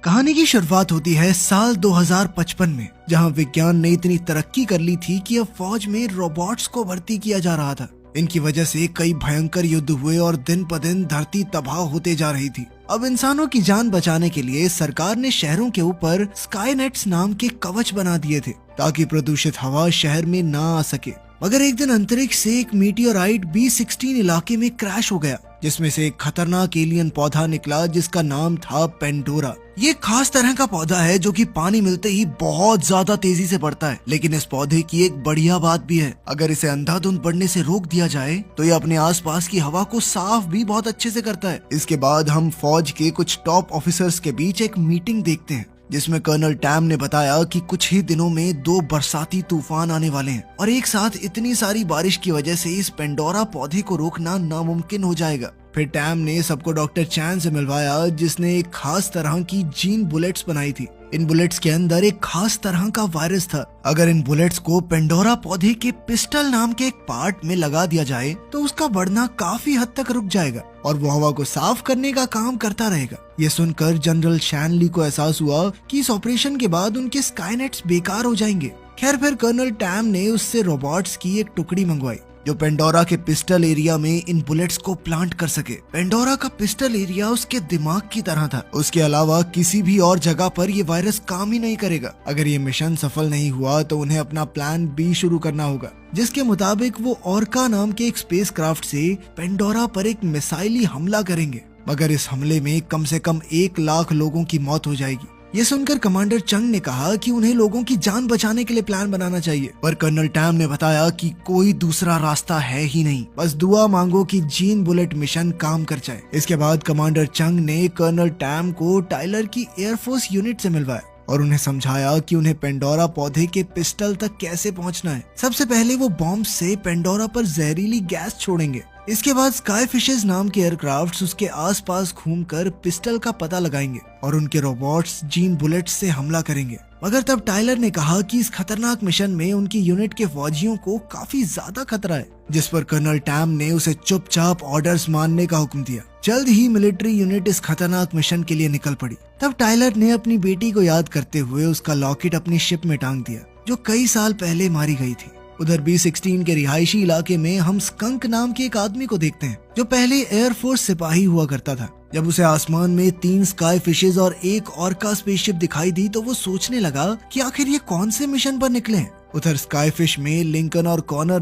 कहानी की शुरुआत होती है साल 2055 में, जहां विज्ञान ने इतनी तरक्की कर ली थी कि अब फौज में रोबोट्स को भर्ती किया जा रहा था। इनकी वजह से कई भयंकर युद्ध हुए और दिन ब दिन धरती तबाह होते जा रही थी। अब इंसानों की जान बचाने के लिए सरकार ने शहरों के ऊपर स्काईनेट्स नाम के कवच बना दिए थे ताकि प्रदूषित हवा शहर में ना आ सके। मगर एक दिन अंतरिक्ष से एक मीटियोराइट B-16 इलाके में क्रैश हो गया, जिसमें से एक खतरनाक एलियन पौधा निकला जिसका नाम था पेंडोरा। ये खास तरह का पौधा है जो कि पानी मिलते ही बहुत ज्यादा तेजी से बढ़ता है। लेकिन इस पौधे की एक बढ़िया बात भी है, अगर इसे अंधाधुंध बढ़ने से रोक दिया जाए तो ये अपने आसपास की हवा को साफ भी बहुत अच्छे से करता है। इसके बाद हम फौज के कुछ टॉप ऑफिसर्स के बीच एक मीटिंग देखते हैं जिसमें कर्नल टैम ने बताया कि कुछ ही दिनों में 2 बरसाती तूफान आने वाले हैं और एक साथ इतनी सारी बारिश की वजह से इस पेंडोरा पौधे को रोकना नामुमकिन हो जाएगा। फिर टैम ने सबको डॉक्टर चैन से मिलवाया जिसने एक खास तरह की जीन बुलेट्स बनाई थी। इन बुलेट्स के अंदर एक खास तरह का वायरस था। अगर इन बुलेट्स को पेंडोरा पौधे के पिस्टल नाम के एक पार्ट में लगा दिया जाए तो उसका बढ़ना काफी हद तक रुक जाएगा और वो हवा को साफ करने का काम करता रहेगा। ये सुनकर जनरल शैनली को एहसास हुआ कि इस ऑपरेशन के बाद उनके स्काईनेट्स बेकार हो जाएंगे। खैर फिर कर्नल टैम ने उससे रोबोट्स की एक टुकड़ी मंगवाई जो पेंडोरा के पिस्टल एरिया में इन बुलेट्स को प्लांट कर सके। पेंडोरा का पिस्टल एरिया उसके दिमाग की तरह था। उसके अलावा किसी भी और जगह पर ये वायरस काम ही नहीं करेगा। अगर ये मिशन सफल नहीं हुआ तो उन्हें अपना प्लान B शुरू करना होगा, जिसके मुताबिक वो ऑर्का नाम के एक स्पेसक्राफ्ट से पेंडोरा पर एक मिसाइली हमला करेंगे। मगर इस हमले में कम से कम 1 लाख लोगों की मौत हो जाएगी। ये सुनकर कमांडर चंग ने कहा कि उन्हें लोगों की जान बचाने के लिए प्लान बनाना चाहिए, पर कर्नल टैम ने बताया कि कोई दूसरा रास्ता है ही नहीं, बस दुआ मांगो कि जीन बुलेट मिशन काम कर जाए। इसके बाद कमांडर चंग ने कर्नल टैम को टाइलर की एयरफोर्स यूनिट से मिलवाया और उन्हें समझाया कि उन्हें पेंडोरा पौधे के पिस्टल तक कैसे पहुंचना है। सबसे पहले वो बॉम्ब से पेंडोरा पर जहरीली गैस छोड़ेंगे। इसके बाद स्काई फिशेज नाम के एयरक्राफ्ट उसके आसपास घूमकर पिस्टल का पता लगाएंगे और उनके रोबोट्स जीन बुलेट्स से हमला करेंगे। मगर तब टाइलर ने कहा कि इस खतरनाक मिशन में उनकी यूनिट के फौजियों को काफी ज्यादा खतरा है, जिस पर कर्नल टैम ने उसे चुपचाप ऑर्डर्स मानने का हुक्म दिया। जल्द ही मिलिट्री यूनिट इस खतरनाक मिशन के लिए निकल पड़ी। तब टाइलर ने अपनी बेटी को याद करते हुए उसका लॉकेट अपनी शिप में टांग दिया जो कई साल पहले मारी गई थी। उधर B-16 के रिहायशी इलाके में हम स्कंक नाम के एक आदमी को देखते हैं जो पहले एयरफोर्स सिपाही हुआ करता था। जब उसे आसमान में 3 स्काई फिशेज और एक ऑर्का स्पेसशिप दिखाई दी तो वो सोचने लगा कि आखिर ये कौन से मिशन पर निकले हैं। उधर स्काई फिश में लिंकन और कॉनर